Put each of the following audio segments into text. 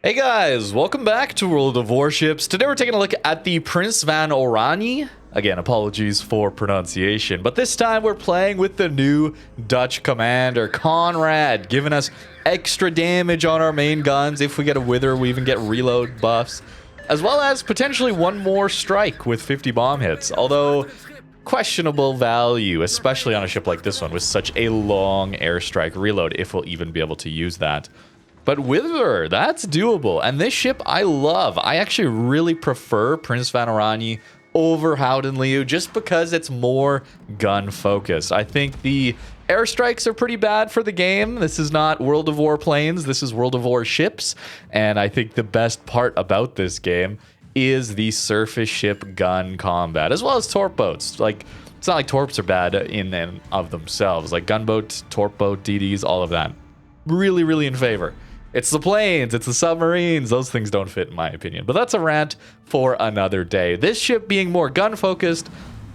Hey guys, welcome back to World of Warships. Today we're taking a look at the Prins van Oranje. Again, apologies for pronunciation, but this time we're playing with the new Dutch commander, Conrad, giving us extra damage on our main guns. If we get a wither, we even get reload buffs, as well as potentially one more strike with 50 bomb hits, although questionable value, especially on a ship like this one with such a long airstrike reload, if we'll even be able to use that. But Wither, that's doable. And this ship I love. I actually really prefer Prins van Oranje over Howden Liu just because it's more gun focused. I think the airstrikes are pretty bad for the game. This is not World of War planes. This is World of War ships. And I think the best part about this game is the surface ship gun combat, as well as torp boats. Like, it's not like torps are bad in and of themselves. Like gunboat, torp boat, DDs, all of that. Really, really in favor. It's the planes, it's the submarines. Those things don't fit in my opinion. But that's a rant for another day. This ship being more gun focused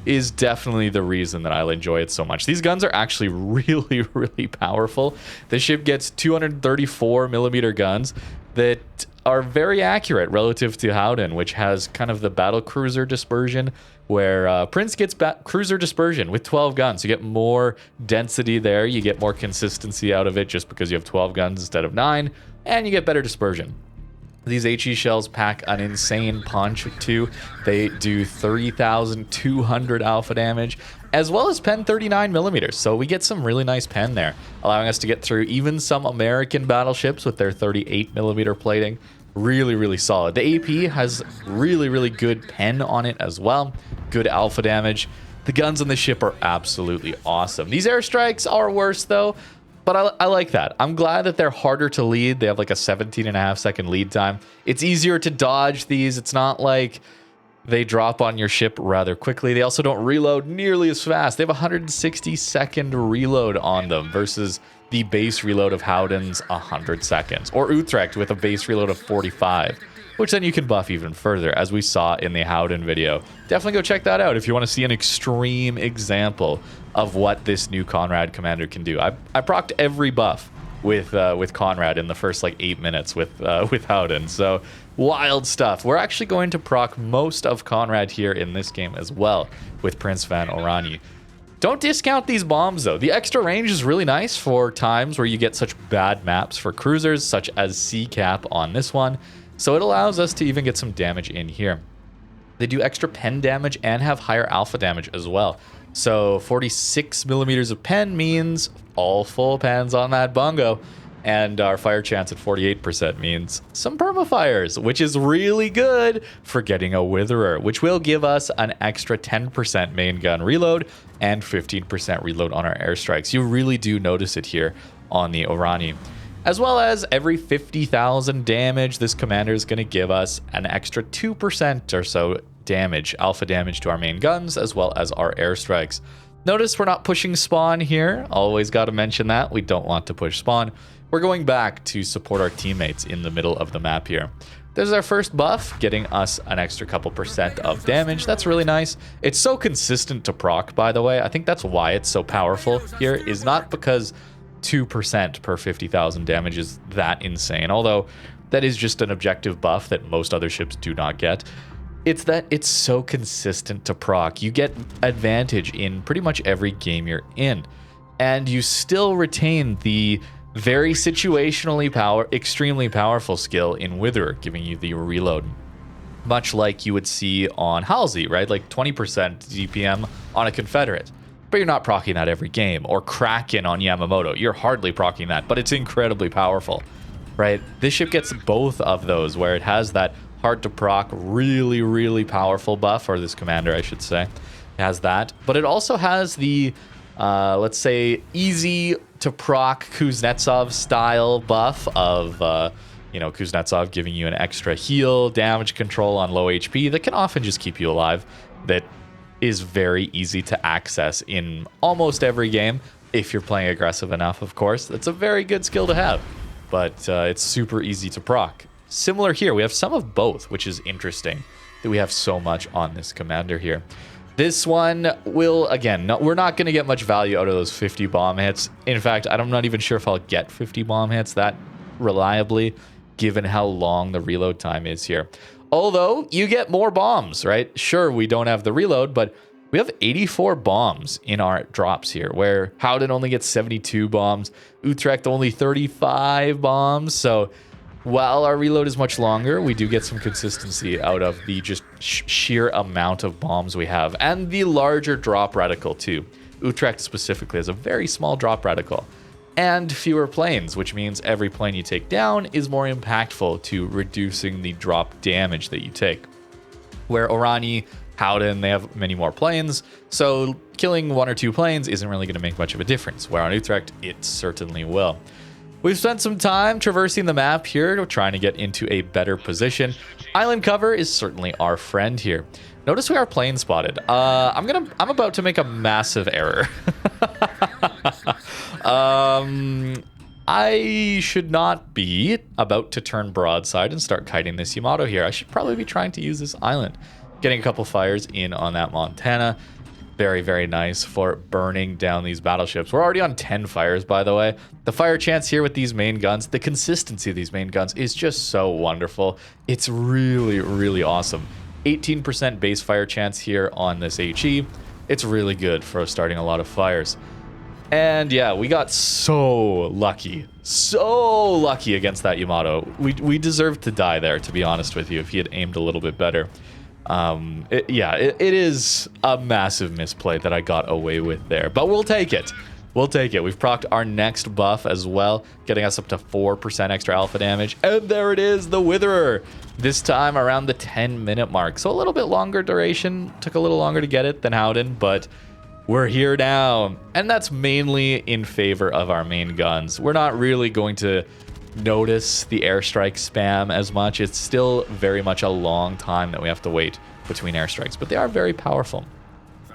is definitely the reason that I'll enjoy it so much. These guns are actually really, really powerful. This ship gets 234 millimeter guns that are very accurate relative to Howden, which has kind of the battle cruiser dispersion, where Prince gets cruiser dispersion with 12 guns. You get more density there, you get more consistency out of it just because you have 12 guns instead of 9, and you get better dispersion. These HE shells pack an insane punch too. They do 3,200 alpha damage, as well as pen 39 millimeters. So we get some really nice pen there, allowing us to get through even some American battleships with their 38 millimeter plating. Really, really solid. The AP has really, really good pen on it as well. Good alpha damage. The guns on the ship are absolutely awesome. These airstrikes are worse though, but I like that. I'm glad that they're harder to lead. They have like a 17.5 second lead time. It's easier to dodge these. It's not like they drop on your ship rather quickly. They also don't reload nearly as fast. They have a 160 second reload on them versus the base reload of Howden's 100 seconds. Or Utrecht with a base reload of 45, which then you can buff even further, as we saw in the Howden video. Definitely go check that out if you want to see an extreme example of what this new Conrad commander can do. I procced every buff with Conrad in the first like 8 minutes with Howden. So wild stuff. We're actually going to proc most of Conrad here in this game as well with Prins van Oranje. Don't discount these bombs though. The extra range is really nice for times where you get such bad maps for cruisers, such as Sea Cap on this one. So it allows us to even get some damage in here. They do extra pen damage and have higher alpha damage as well. So 46 millimeters of pen means all full pens on that bongo. And our fire chance at 48% means some permafires, which is really good for getting a witherer, which will give us an extra 10% main gun reload and 15% reload on our airstrikes. You really do notice it here on the Oranje. As well as every 50,000 damage, this commander is going to give us an extra 2% or so damage, alpha damage to our main guns, as well as our airstrikes. Notice we're not pushing spawn here. Always got to mention that. We don't want to push spawn. We're going back to support our teammates in the middle of the map here. There's our first buff, getting us an extra couple percent of damage. That's really nice. It's so consistent to proc, by the way. I think that's why it's so powerful here, is not because 2% per 50,000 damage is that insane, although that is just an objective buff that most other ships do not get. It's that it's so consistent to proc. You get advantage in pretty much every game you're in, and you still retain the very extremely powerful skill in Wither, giving you the reload. Much like you would see on Halsey, right? Like 20% DPM on a Confederate. But you're not proccing that every game. Or Kraken on Yamamoto. You're hardly proccing that, but it's incredibly powerful, right? This ship gets both of those, where it has that hard to proc, really, really powerful buff, or this commander, I should say, has that. But it also has the, let's say, easy to proc Kuznetsov style buff of, Kuznetsov giving you an extra heal, damage control on low HP that can often just keep you alive. That is very easy to access in almost every game if you're playing aggressive enough, of course. That's a very good skill to have, but it's super easy to proc. Similar here, we have some of both, which is interesting that we have so much on this commander here. This one will, again, we're not going to get much value out of those 50 bomb hits. In fact, I'm not even sure if I'll get 50 bomb hits that reliably given how long the reload time is here. Although you get more bombs, right? Sure, we don't have the reload, but we have 84 bombs in our drops here, where Howden only gets 72 bombs, Utrecht only 35 bombs. So while our reload is much longer, we do get some consistency out of the just sheer amount of bombs we have, and the larger drop reticle too. Utrecht specifically has a very small drop reticle and fewer planes, which means every plane you take down is more impactful to reducing the drop damage that you take. Where Oranje, Howden, they have many more planes, so killing 1 or 2 planes isn't really going to make much of a difference, where on Utrecht, it certainly will. We've spent some time traversing the map here, trying to get into a better position. Island cover is certainly our friend here. Notice we are plane spotted. I'm about to make a massive error. I should not be about to turn broadside and start kiting this Yamato here. I should probably be trying to use this island. Getting a couple fires in on that Montana. Very, very nice for burning down these battleships. We're already on 10 fires, by the way. The fire chance here with these main guns, the consistency of these main guns is just so wonderful. It's really, really awesome. 18% base fire chance here on this HE. It's really good for starting a lot of fires. And yeah, we got so lucky against that Yamato. We deserved to die there, to be honest with you, if he had aimed a little bit better. It is a massive misplay that I got away with there, but we'll take it. We'll take it. We've procced our next buff as well, getting us up to 4% extra alpha damage. And there it is, the Witherer. This time around the 10-minute mark. So a little bit longer duration. Took a little longer to get it than Howden, but we're here now. And that's mainly in favor of our main guns. We're not really going to notice the airstrike spam as much. It's still very much a long time that we have to wait between airstrikes, but they are very powerful.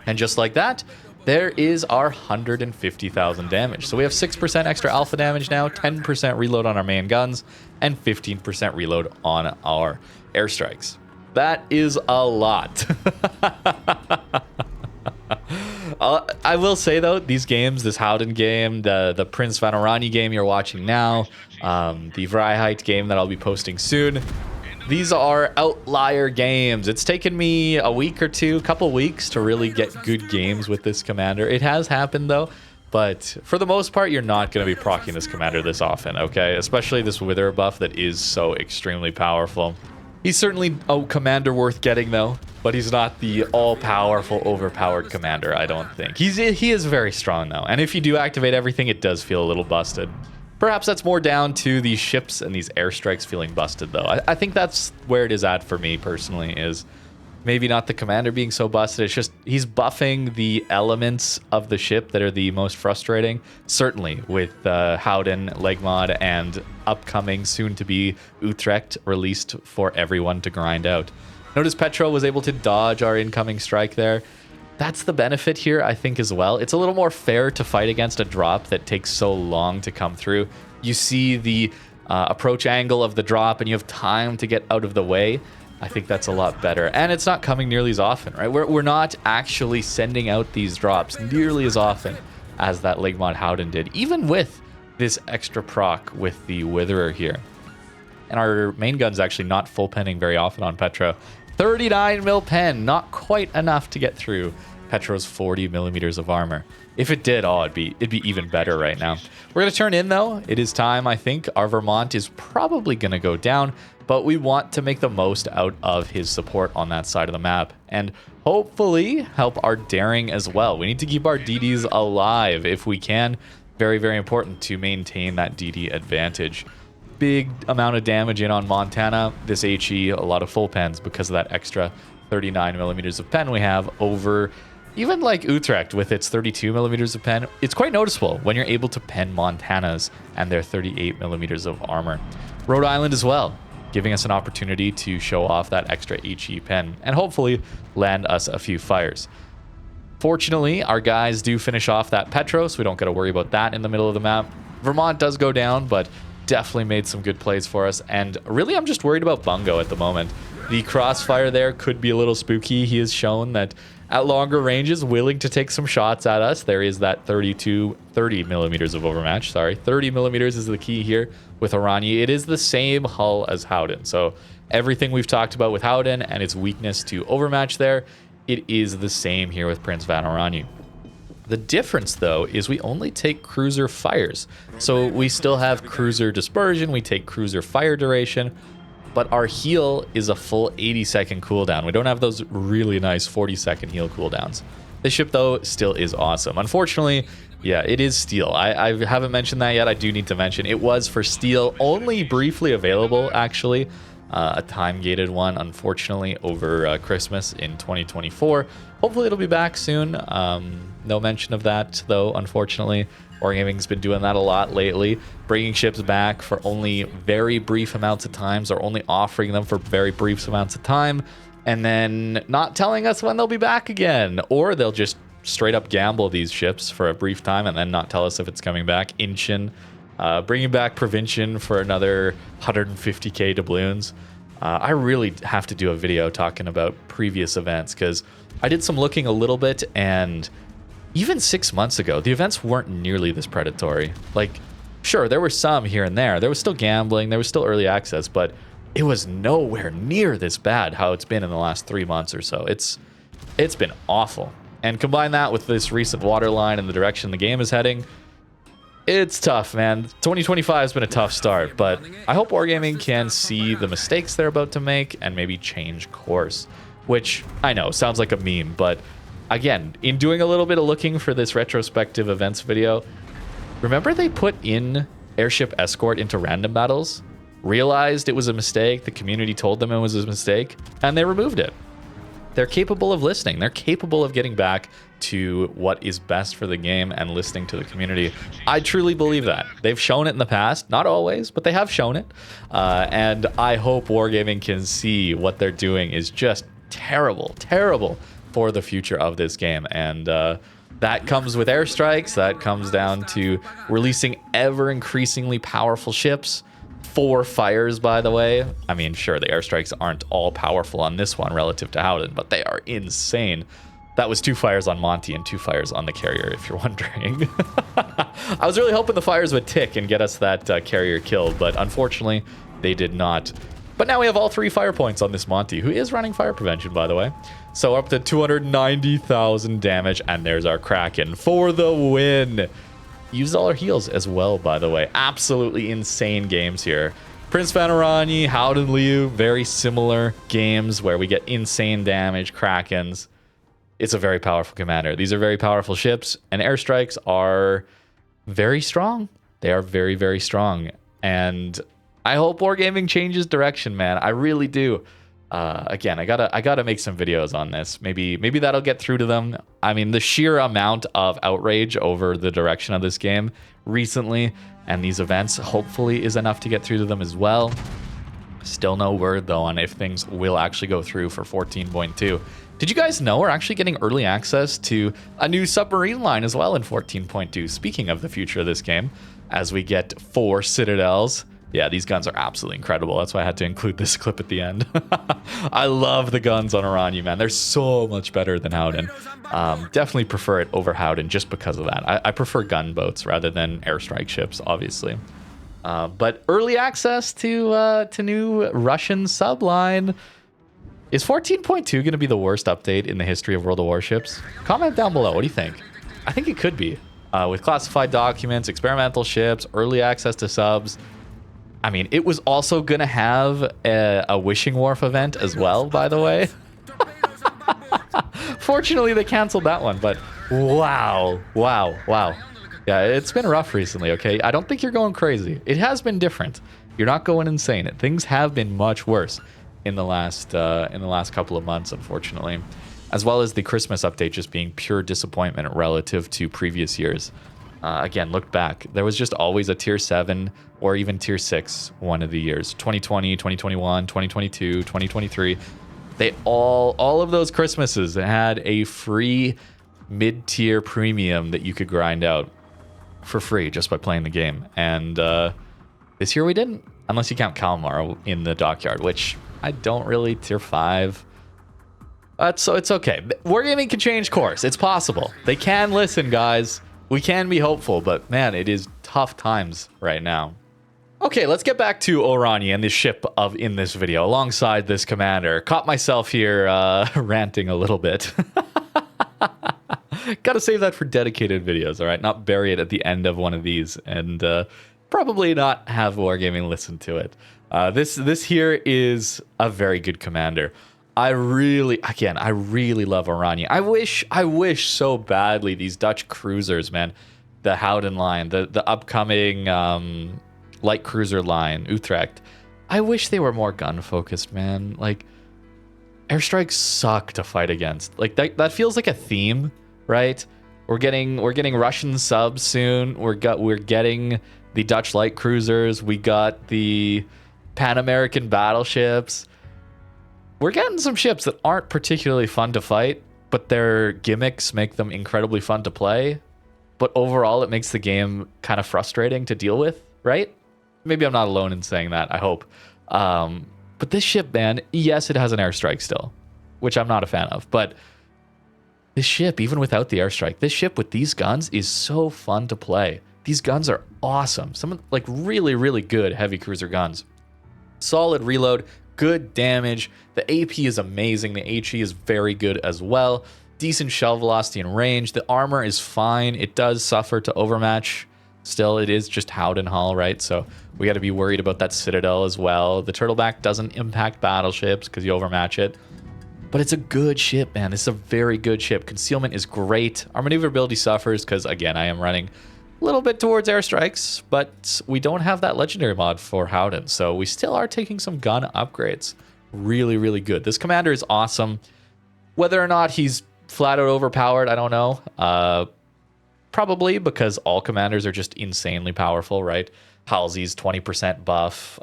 And just like that, there is our 150,000 damage. So we have 6% extra alpha damage now, 10% reload on our main guns, and 15% reload on our airstrikes. That is a lot. I will say though, these games, this Howden game, the Prins van Oranje game you're watching now, the Vrijheid game that I'll be posting soon, these are outlier games. It's taken me a week or two, couple weeks to really get good games with this commander. It has happened though, but for the most part, you're not going to be proccing this commander this often, okay? Especially this Wither buff that is so extremely powerful. He's certainly a commander worth getting though, but he's not the all-powerful, overpowered commander, I don't think. He is very strong though, and if you do activate everything, it does feel a little busted. Perhaps that's more down to these ships and these airstrikes feeling busted though. I think that's where it is at for me personally, is maybe not the commander being so busted, it's just he's buffing the elements of the ship that are the most frustrating. Certainly with Howden, Legmod, and upcoming soon-to-be Utrecht released for everyone to grind out. Notice Petro was able to dodge our incoming strike there. That's the benefit here, I think, as well. It's a little more fair to fight against a drop that takes so long to come through. You see the approach angle of the drop and you have time to get out of the way. I think that's a lot better. And it's not coming nearly as often, right? We're not actually sending out these drops nearly as often as that Legmod Howden did, even with this extra proc with the Witherer here. And our main gun's actually not full penning very often on Petro. 39 mil pen, not quite enough to get through Petro's 40 millimeters of armor. If it did, oh, it'd be even better right now. We're gonna turn in though. It is time, I think. Our Vermont is probably gonna go down, but we want to make the most out of his support on that side of the map and hopefully help our daring as well. We need to keep our DDs alive if we can. Very, very important to maintain that DD advantage. Big amount of damage in on Montana. This HE, a lot of full pens because of that extra 39 millimeters of pen we have over even like Utrecht with its 32 millimeters of pen. It's quite noticeable when you're able to pen Montanas and their 38 millimeters of armor. Rhode Island as well, giving us an opportunity to show off that extra HE pen and hopefully land us a few fires. Fortunately, our guys do finish off that Petro, so we don't got to worry about that in the middle of the map. Vermont does go down, but definitely made some good plays for us. And really, I'm just worried about Bungo at the moment. The crossfire there could be a little spooky. He has shown that at longer ranges, willing to take some shots at us. There is that 30 millimeters of overmatch. Sorry, 30 millimeters is the key here with Oranje. It is the same hull as Howden. So everything we've talked about with Howden and its weakness to overmatch there, it is the same here with Prins van Oranje. The difference, though, is we only take cruiser fires. So we still have cruiser dispersion, we take cruiser fire duration, but our heal is a full 80-second cooldown. We don't have those really nice 40-second heal cooldowns. This ship, though, still is awesome. Unfortunately, yeah, it is steel. I haven't mentioned that yet. I do need to mention it was for steel, only briefly available, actually. A time-gated one, unfortunately, over Christmas in 2024. Hopefully it'll be back soon. No mention of that, though, unfortunately. Wargaming's been doing that a lot lately, bringing ships back for only very brief amounts of times, or only offering them for very brief amounts of time, and then not telling us when they'll be back again. Or they'll just straight up gamble these ships for a brief time and then not tell us if it's coming back. Inchin, bringing back Provincian for another 150k doubloons. I really have to do a video talking about previous events, because I did some looking a little bit, and even 6 months ago, the events weren't nearly this predatory. Like, sure, there were some here and there. There was still gambling, there was still early access, but it was nowhere near this bad how it's been in the last 3 months or so. It's been awful. And combine that with this recent waterline and the direction the game is heading, it's tough, man. 2025 has been a tough start, but I hope Wargaming can see the mistakes they're about to make and maybe change course, which I know sounds like a meme, but again, in doing a little bit of looking for this retrospective events video, remember they put in airship escort into random battles, realized it was a mistake, the community told them it was a mistake, and they removed it. They're capable of listening. They're capable of getting back to what is best for the game and listening to the community. I truly believe that. They've shown it in the past. Not always, but they have shown it. And I hope Wargaming can see what they're doing is just terrible, terrible for the future of this game. And that comes with airstrikes. That comes down to releasing ever increasingly powerful ships. 4 fires, by the way. I mean, sure, the airstrikes aren't all powerful on this one relative to Howden, but they are insane. That was 2 fires on Monty and 2 fires on the carrier, if you're wondering. I was really hoping the fires would tick and get us that carrier killed, but unfortunately, they did not. But now we have all 3 fire points on this Monty, who is running fire prevention, by the way. So up to 290,000 damage, and there's our Kraken for the win. Used all our heals as well, by the way. Absolutely insane games here. Prins van Oranje, Howden Liu, very similar games where we get insane damage, Krakens. It's a very powerful commander. These are very powerful ships, and airstrikes are very strong. They are very, very strong. And I hope Wargaming changes direction, man. I really do. Again, I gotta make some videos on this. Maybe that'll get through to them. I mean, the sheer amount of outrage over the direction of this game recently and these events hopefully is enough to get through to them as well. Still no word though on if things will actually go through for 14.2. Did you guys know we're actually getting early access to a new submarine line as well in 14.2? Speaking of the future of this game, as we get 4 citadels. Yeah, these guns are absolutely incredible. That's why I had to include this clip at the end. I love the guns on Oranje, man. They're so much better than Howden. Definitely prefer it over Howden just because of that. I prefer gunboats rather than airstrike ships, obviously. But early access to new Russian subline. Is 14.2 going to be the worst update in the history of World of Warships? Comment down below. What do you think? I think it could be. With classified documents, experimental ships, early access to subs. I mean, it was also going to have a Wishing Wharf event as well, by the way. Fortunately, they canceled that one, but wow. Yeah, it's been rough recently, okay? I don't think you're going crazy. It has been different. You're not going insane. Things have been much worse in the last couple of months, unfortunately, as well as the Christmas update just being pure disappointment relative to previous years. Again, look back. There was just always a tier 7 or even tier 6 one of the years. 2020, 2021, 2022, 2023. They all of those Christmases had a free mid-tier premium that you could grind out for free just by playing the game. And this year we didn't, unless you count Kalmar in the dockyard, which I don't really. Tier 5. So it's okay. Wargaming can change course. It's possible. They can listen, guys. We can be hopeful, but man, it is tough times right now. Okay, let's get back to Oranje and the ship in this video alongside this commander. Caught myself here ranting a little bit. Gotta save that for dedicated videos, all right? Not bury it at the end of one of these and probably not have Wargaming listen to it. This here is a very good commander. I really love Oranje. I wish so badly these Dutch cruisers, man, the Houden line, the upcoming light cruiser line, Utrecht. I wish they were more gun focused, man. Like, airstrikes suck to fight against. Like that feels like a theme, right? We're getting Russian subs soon. We're getting the Dutch light cruisers. We got the Pan American battleships. We're getting some ships that aren't particularly fun to fight, but their gimmicks make them incredibly fun to play. But overall, it makes the game kind of frustrating to deal with, right? Maybe I'm not alone in saying that, I hope. But this ship, man, yes, it has an airstrike still, which I'm not a fan of. But this ship, even without the airstrike, this ship with these guns is so fun to play. These guns are awesome. Some like really, really good heavy cruiser guns. Solid reload, good damage. The AP is amazing. The HE is very good as well. Decent shell velocity and range. The armor is fine. It does suffer to overmatch. Still, it is just Houden hull, right? So we got to be worried about that Citadel as well. The Turtleback doesn't impact battleships because you overmatch it. But it's a good ship, man. This is a very good ship. Concealment is great. Our maneuverability suffers because, again, I am running a little bit towards airstrikes, but we don't have that legendary mod for Houden. So we still are taking some gun upgrades. Really, really good. This commander is awesome. Whether or not he's flat out overpowered, I don't know. Probably because all commanders are just insanely powerful, right? Halsey's 20% buff,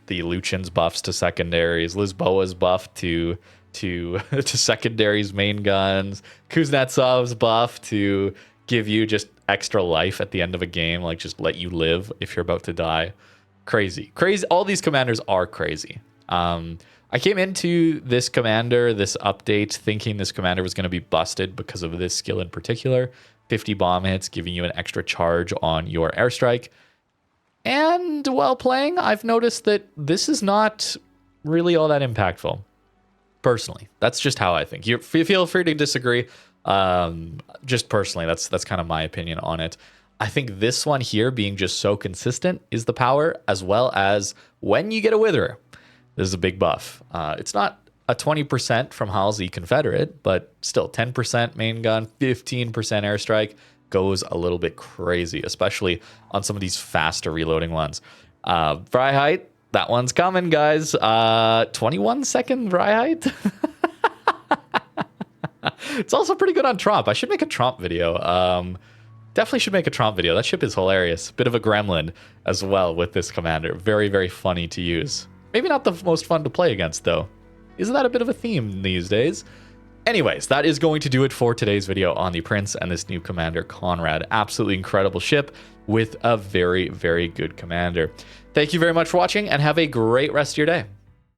the Luchin's buffs to secondaries, Lisboa's buff to secondaries, main guns, Kuznetsov's buff to give you just extra life at the end of a game, like just let you live if you're about to die. Crazy. All these commanders are crazy. I came into this commander, this update, thinking this commander was going to be busted because of this skill in particular. 50 bomb hits, giving you an extra charge on your airstrike. And while playing, I've noticed that this is not really all that impactful. Personally, that's just how I think. You feel free to disagree. Just personally, that's kind of my opinion on it. I think this one here being just so consistent is the power, as well as when you get a Witherer. This is a big buff. It's not a 20% from Halsey Confederate, but still 10% main gun, 15% airstrike goes a little bit crazy, especially on some of these faster reloading ones. Vryheit, that one's coming, guys. 21-second Vryheit. It's also pretty good on Tromp. I should make a Tromp video. Definitely should make a Tromp video. That ship is hilarious. Bit of a gremlin as well with this commander. Very, very funny to use. Maybe not the most fun to play against, though. Isn't that a bit of a theme these days? Anyways, that is going to do it for today's video on the Prince and this new commander, Conrad. Absolutely incredible ship with a very, very good commander. Thank you very much for watching and have a great rest of your day.